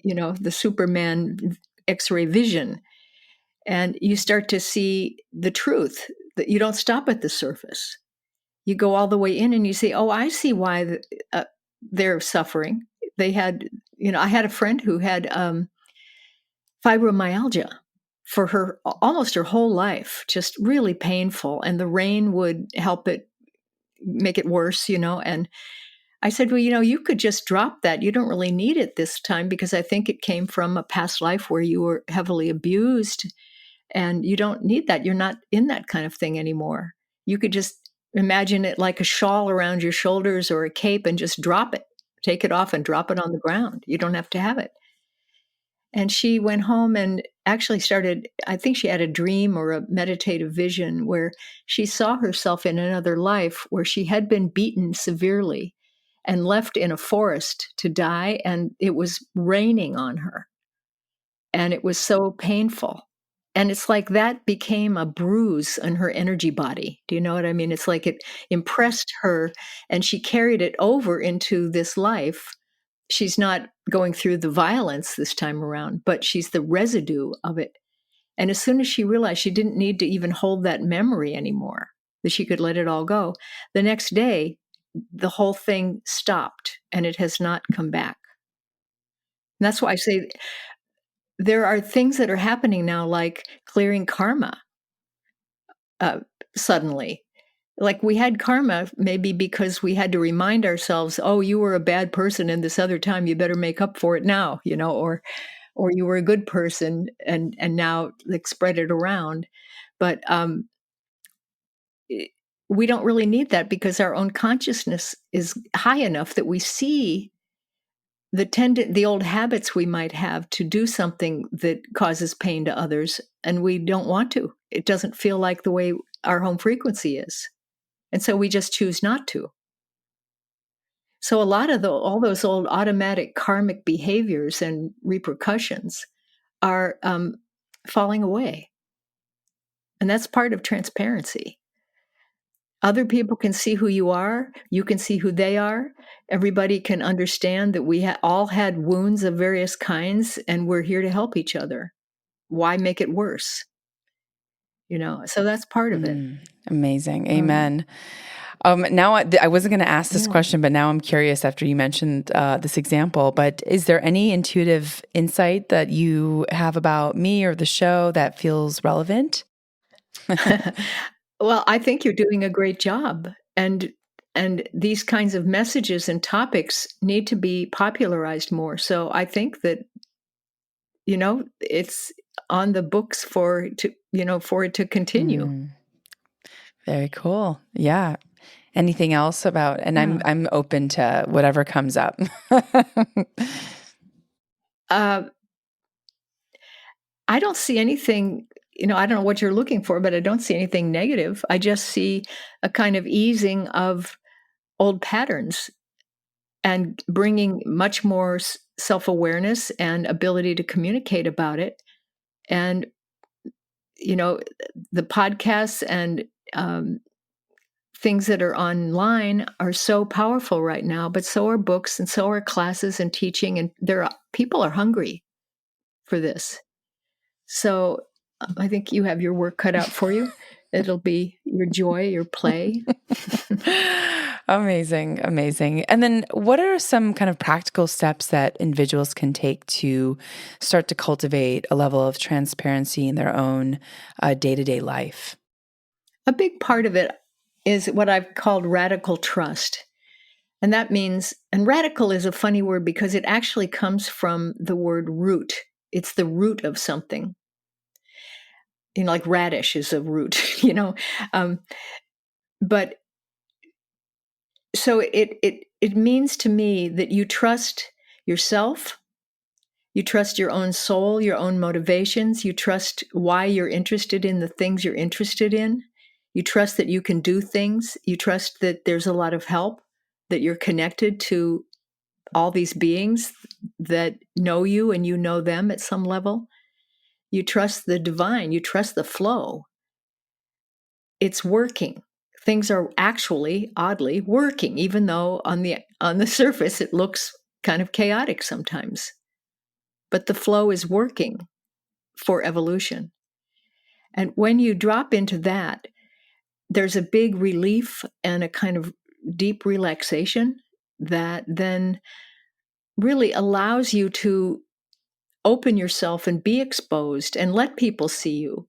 Superman X-ray vision, and you start to see the truth, that you don't stop at the surface. You go all the way in and you say, oh, I see why they're suffering. They had, I had a friend who had fibromyalgia for almost her whole life, just really painful. And the rain would help it make it worse, and I said, well, you could just drop that. You don't really need it this time, because I think it came from a past life where you were heavily abused, and you don't need that. You're not in that kind of thing anymore. You could just imagine it like a shawl around your shoulders or a cape and just drop it, take it off and drop it on the ground. You don't have to have it. And she went home and actually started, I think she had a dream or a meditative vision where she saw herself in another life where she had been beaten severely and left in a forest to die. And it was raining on her. And it was so painful. And it's like that became a bruise on her energy body. Do you know what I mean? It's like it impressed her, and she carried it over into this life. She's not going through the violence this time around, but she's the residue of it. And as soon as she realized she didn't need to even hold that memory anymore, that she could let it all go, the next day, the whole thing stopped and it has not come back. And that's why I say there are things that are happening now, like clearing karma suddenly. Like we had karma maybe because we had to remind ourselves, oh, you were a bad person in this other time, you better make up for it now, or you were a good person and now like spread it around. But we don't really need that, because our own consciousness is high enough that we see the old habits we might have to do something that causes pain to others, and we don't want to. It doesn't feel like the way our home frequency is. And so we just choose not to. So a lot of all those old automatic karmic behaviors and repercussions are falling away. And that's part of transparency. Other people can see who you are. You can see who they are. Everybody can understand that we all had wounds of various kinds, and we're here to help each other. Why make it worse? So that's part of it. Amazing. Amen. Now, I wasn't going to ask this question, but now I'm curious after you mentioned this example. But is there any intuitive insight that you have about me or the show that feels relevant? Well, I think you're doing a great job. And these kinds of messages and topics need to be popularized more. So I think that, it's on the books for it to continue. Very cool. Yeah. Anything else about, and Yeah. I'm open to whatever comes up. I don't see anything, I don't know what you're looking for, but I don't see anything negative. I just see a kind of easing of old patterns and bringing much more self-awareness and ability to communicate about it. And, the podcasts and things that are online are so powerful right now, but so are books and so are classes and teaching. And people are hungry for this. So I think you have your work cut out for you. It'll be your joy, your play. Amazing. Amazing. And then what are some kind of practical steps that individuals can take to start to cultivate a level of transparency in their own day-to-day life? A big part of it, is what I've called radical trust. And that means, and radical is a funny word because it actually comes from the word root. It's the root of something. Like radish is a root, But so it means to me that you trust yourself, you trust your own soul, your own motivations, you trust why you're interested in the things you're interested in. You trust that you can do things. You trust that there's a lot of help, that you're connected to all these beings that know you and you know them at some level. You trust the divine, you trust the flow. It's working. Things are actually oddly working, even though on the surface it looks kind of chaotic sometimes. But the flow is working for evolution. And when you drop into that, there's a big relief and a kind of deep relaxation that then really allows you to open yourself and be exposed and let people see you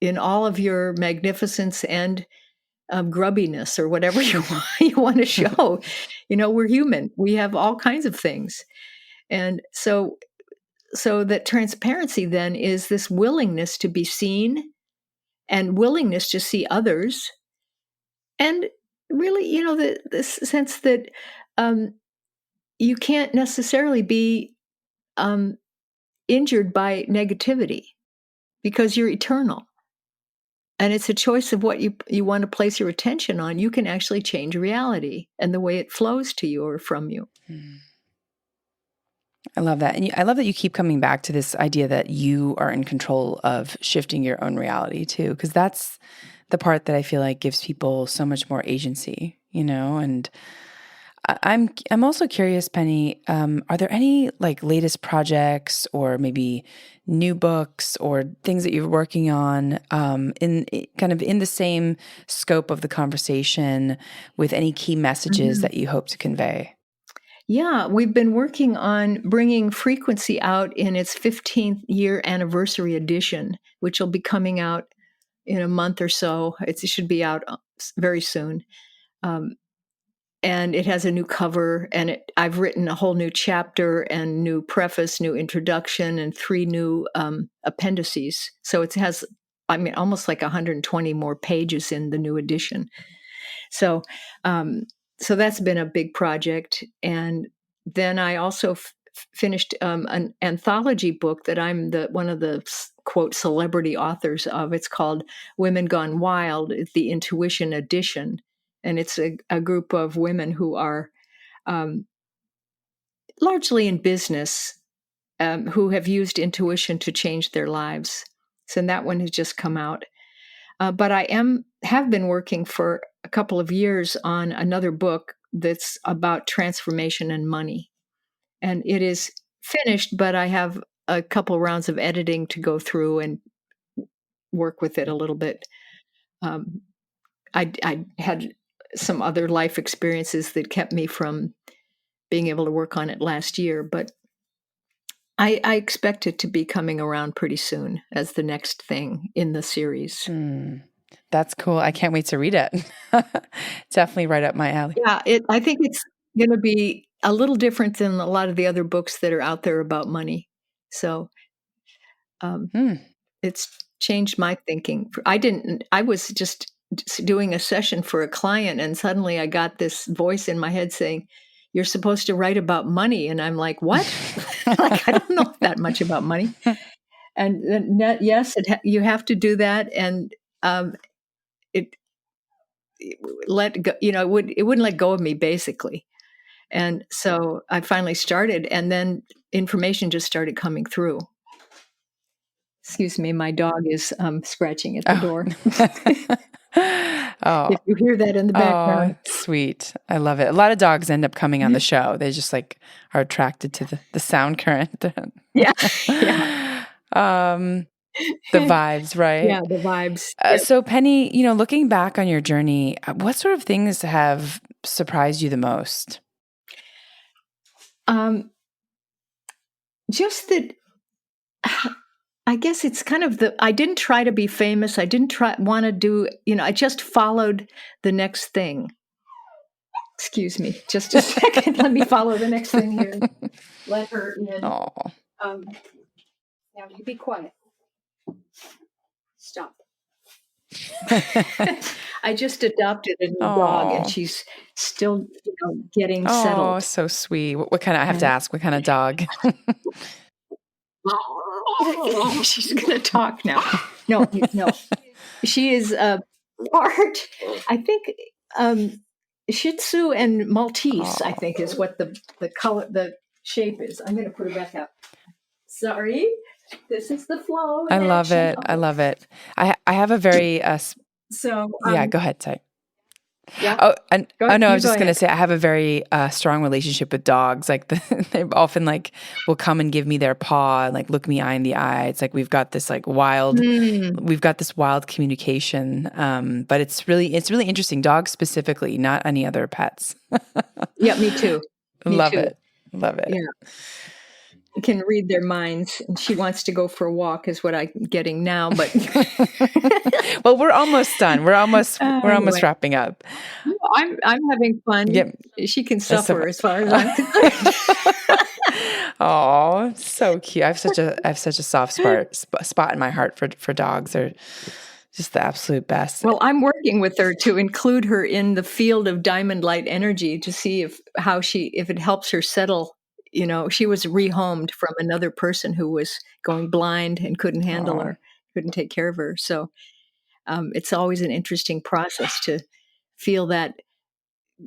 in all of your magnificence and grubbiness or whatever you want to show. We're human. We have all kinds of things. And so that transparency then is this willingness to be seen and willingness to see others. And really, this sense that you can't necessarily be injured by negativity because you're eternal. And it's a choice of what you want to place your attention on. You can actually change reality and the way it flows to you or from you. I love that. And I love that you keep coming back to this idea that you are in control of shifting your own reality too, because that's the part that I feel like gives people so much more agency, and I'm also curious, Penny, are there any latest projects or maybe new books or things that you're working on in kind of in the same scope of the conversation with any key messages that you hope to convey? Yeah, we've been working on bringing Frequency out in its 15th year anniversary edition, which will be coming out in a month or so. It should be out very soon. And it has a new cover, and I've written a whole new chapter and new preface, new introduction, and 3 new appendices. So it has, almost like 120 more pages in the new edition. So, so that's been a big project. And then I also finished an anthology book that I'm one of the quote celebrity authors of. It's called Women Gone Wild, the Intuition Edition, and it's a group of women who are largely in business, who have used intuition to change their lives. So that one has just come out. But I have been working for a couple of years on another book that's about transformation and money. And it is finished, but I have a couple rounds of editing to go through and work with it a little bit. I had some other life experiences that kept me from being able to work on it last year, but I expect it to be coming around pretty soon as the next thing in the series. That's cool. I can't wait to read it. Definitely right up my alley. Yeah, I think it's going to be a little different than a lot of the other books that are out there about money. So it's changed my thinking. I was just doing a session for a client, and suddenly I got this voice in my head saying, "You're supposed to write about money." And I'm like, "What?" I don't know that much about money. And then, yes, you have to do that. And it let go, it wouldn't let go of me basically. And so I finally started, and then information just started coming through. Excuse me, my dog is scratching at the door. Oh, if you hear that in the background. Sweet. I love it. A lot of dogs end up coming on the show. They just are attracted to the sound current. Yeah. The vibes, right? Yeah, the vibes. Yep. So Penny, looking back on your journey, what sort of things have surprised you the most? Just that I guess it's kind of I didn't try to be famous. I didn't want to do, I just followed the next thing. Excuse me, just a second. Let me follow the next thing here. Let her in. Oh. Now you be quiet. Stop. I just adopted a new dog, and she's still, getting settled. Oh, so sweet. What kind of? I have to ask. What kind of dog? She's gonna talk now. No. She is part. I think Shih Tzu and Maltese. I think is what the color, the shape is. I'm gonna put her back up. Sorry, this is the flow. I love it. I love it. I have a very so yeah. Go ahead, sorry. Yeah. Oh, and Go, oh no, I was go just going to ahead. say I have a very strong relationship with dogs. Like they often like will come and give me their paw and like look me eye in the eye. It's like we've got this like wild communication. But it's really interesting. Dogs specifically, not any other pets. Yeah, me too. Love it. Yeah. You can read their minds, and she wants to go for a walk is what I'm getting now, but well, we're almost done. We're almost wrapping up. No, I'm having fun. Yep. She can suffer as far as I'm concerned. Oh, so cute. I have such a soft spot in my heart for dogs. They're just the absolute best. Well, I'm working with her to include her in the field of diamond light energy to see if it helps her settle. She was rehomed from another person who was going blind and couldn't handle her, couldn't take care of her. So it's always an interesting process to feel that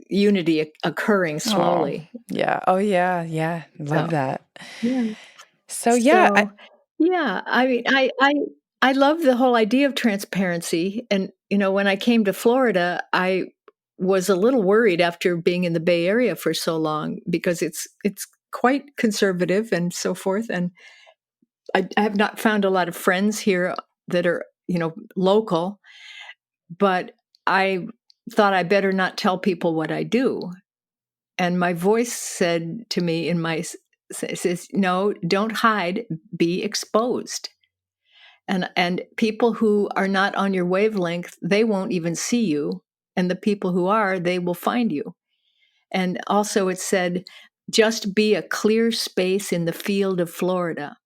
unity occurring slowly. Yeah. Oh, yeah. Love that. Yeah. So yeah. I mean, I love the whole idea of transparency. And, when I came to Florida, I was a little worried after being in the Bay Area for so long because it's quite conservative and so forth. And I have not found a lot of friends here that are, local, but I thought I better not tell people what I do. And my voice said to me says, no, don't hide, be exposed. And people who are not on your wavelength, they won't even see you. And the people who are, they will find you. And also it said, just be a clear space in the field of Florida.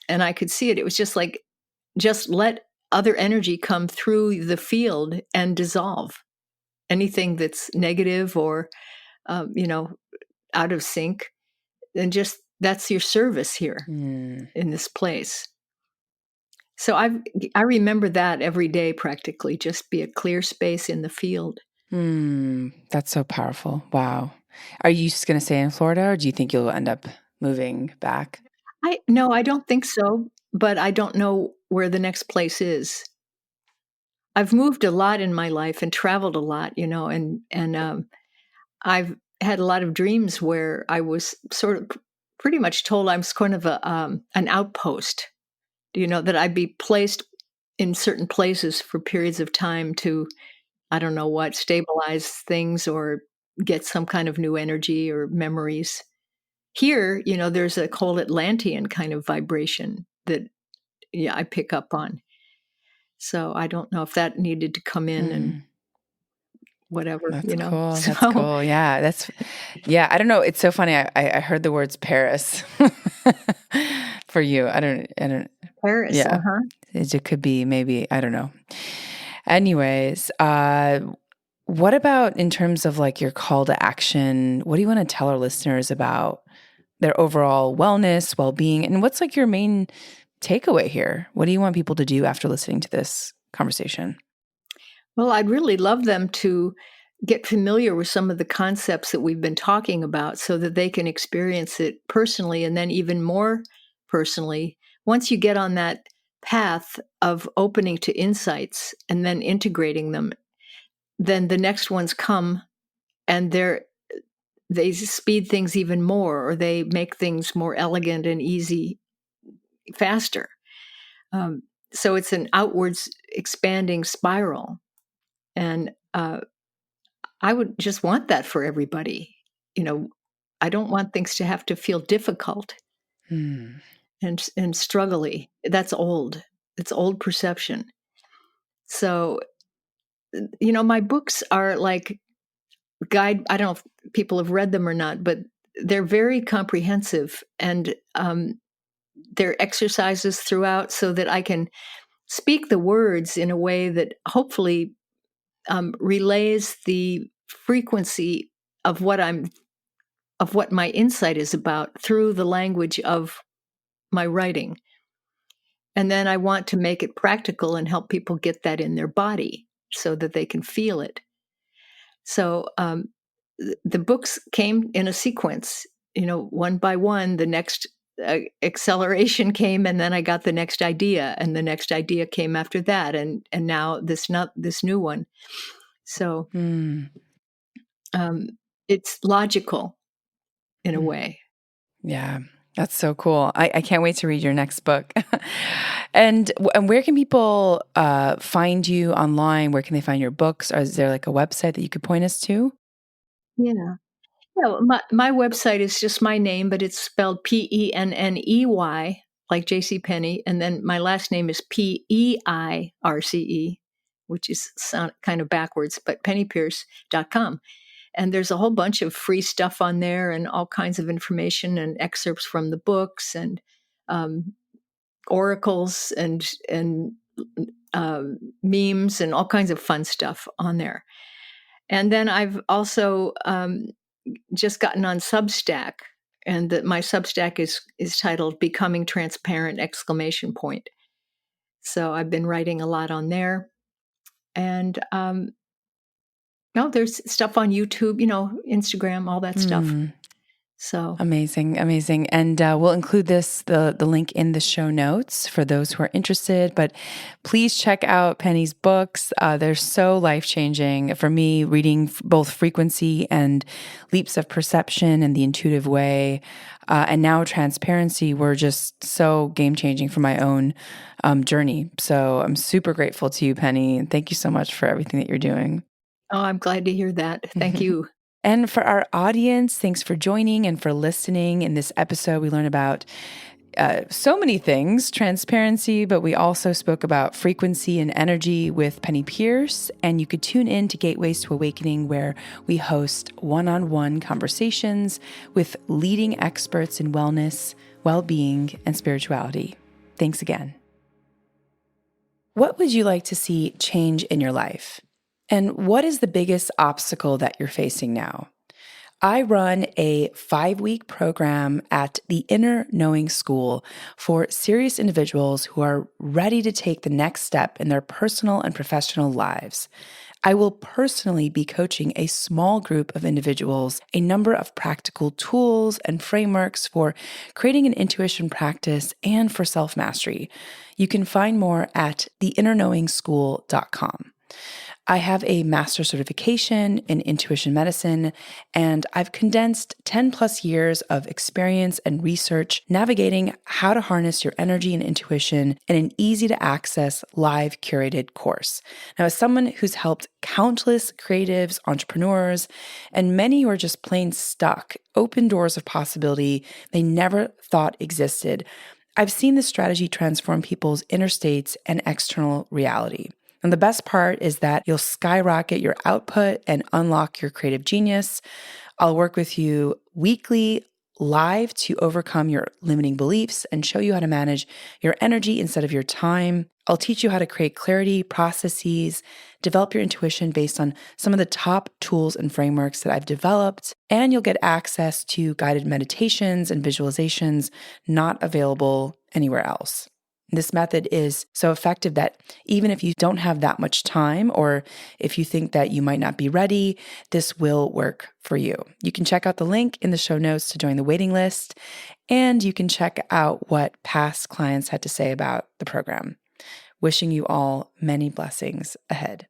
And I could see it. It was just like, just let other energy come through the field and dissolve anything that's negative or, out of sync. And just that's your service here in this place. So I remember that every day practically, just be a clear space in the field. That's so powerful. Wow. Are you just going to stay in Florida, or do you think you'll end up moving back? No, I don't think so, but I don't know where the next place is. I've moved a lot in my life and traveled a lot, and I've had a lot of dreams where I was sort of pretty much told I'm kind of an outpost, that I'd be placed in certain places for periods of time to, I don't know what, stabilize things or get some kind of new energy or memories. Here, there's a whole Atlantean kind of vibration that I pick up on. So I don't know if that needed to come in and whatever. That's cool. So, That's cool. Yeah, I don't know. It's so funny. I heard the words Paris for you. I don't. Paris. Yeah, it could be maybe. I don't know. Anyways, what about in terms of like your call to action? What do you want to tell our listeners about their overall wellness, well-being, and what's like your main takeaway here? What do you want people to do after listening to this conversation? Well, I'd really love them to get familiar with some of the concepts that we've been talking about so that they can experience it personally, and then even more personally, once you get on that path of opening to insights and then integrating them, then the next ones come and they speed things even more, or they make things more elegant and easy faster. So it's an outwards expanding spiral. And I would just want that for everybody. I don't want things to have to feel difficult. and struggly. That's old. It's old perception. So, my books are like guide. I don't know if people have read them or not, but they're very comprehensive, and there are exercises throughout so that I can speak the words in a way that hopefully relays the frequency of what my insight is about through the language of my writing. And then I want to make it practical and help people get that in their body so that they can feel it. So the books came in a sequence, one by one. The next acceleration came, and then I got the next idea, and the next idea came after that, and now this new one. So it's logical in a way. Yeah, that's so cool. I can't wait to read your next book. And where can people find you online? Where can they find your books? Or is there like a website that you could point us to? Yeah. Yeah, my website is just my name, but it's spelled Penney, like J.C. Penney, and then my last name is Peirce, which is sound kind of backwards, but pennypeirce.com. And there's a whole bunch of free stuff on there, and all kinds of information and excerpts from the books, and oracles, and memes, and all kinds of fun stuff on there. And then I've also just gotten on Substack, and that my Substack is titled "Becoming Transparent!" So I've been writing a lot on there, and there's stuff on YouTube, Instagram, all that stuff. So Amazing, amazing. And we'll include the link in the show notes for those who are interested. But please check out Penny's books. They're so life-changing for me, reading both Frequency and Leaps of Perception and The Intuitive Way. And now Transparency were just so game-changing for my own journey. So I'm super grateful to you, Penny. And thank you so much for everything that you're doing. Oh, I'm glad to hear that. Thank you. And for our audience, thanks for joining and for listening. In this episode, we learned about so many things, transparency, but we also spoke about frequency and energy with Penney Peirce. And you could tune in to Gateways to Awakening, where we host one-on-one conversations with leading experts in wellness, well-being, and spirituality. Thanks again. What would you like to see change in your life? And what is the biggest obstacle that you're facing now? I run a 5-week program at the Inner Knowing School for serious individuals who are ready to take the next step in their personal and professional lives. I will personally be coaching a small group of individuals, a number of practical tools and frameworks for creating an intuition practice and for self-mastery. You can find more at theinnerknowingschool.com. I have a master's certification in intuition medicine, and I've condensed 10 plus years of experience and research navigating how to harness your energy and intuition in an easy to access live curated course. Now, as someone who's helped countless creatives, entrepreneurs, and many who are just plain stuck, open doors of possibility they never thought existed, I've seen this strategy transform people's inner states and external reality. And the best part is that you'll skyrocket your output and unlock your creative genius. I'll work with you weekly live to overcome your limiting beliefs and show you how to manage your energy instead of your time. I'll teach you how to create clarity, processes, develop your intuition based on some of the top tools and frameworks that I've developed. And you'll get access to guided meditations and visualizations not available anywhere else. This method is so effective that even if you don't have that much time, or if you think that you might not be ready, this will work for you. You can check out the link in the show notes to join the waiting list, and you can check out what past clients had to say about the program. Wishing you all many blessings ahead.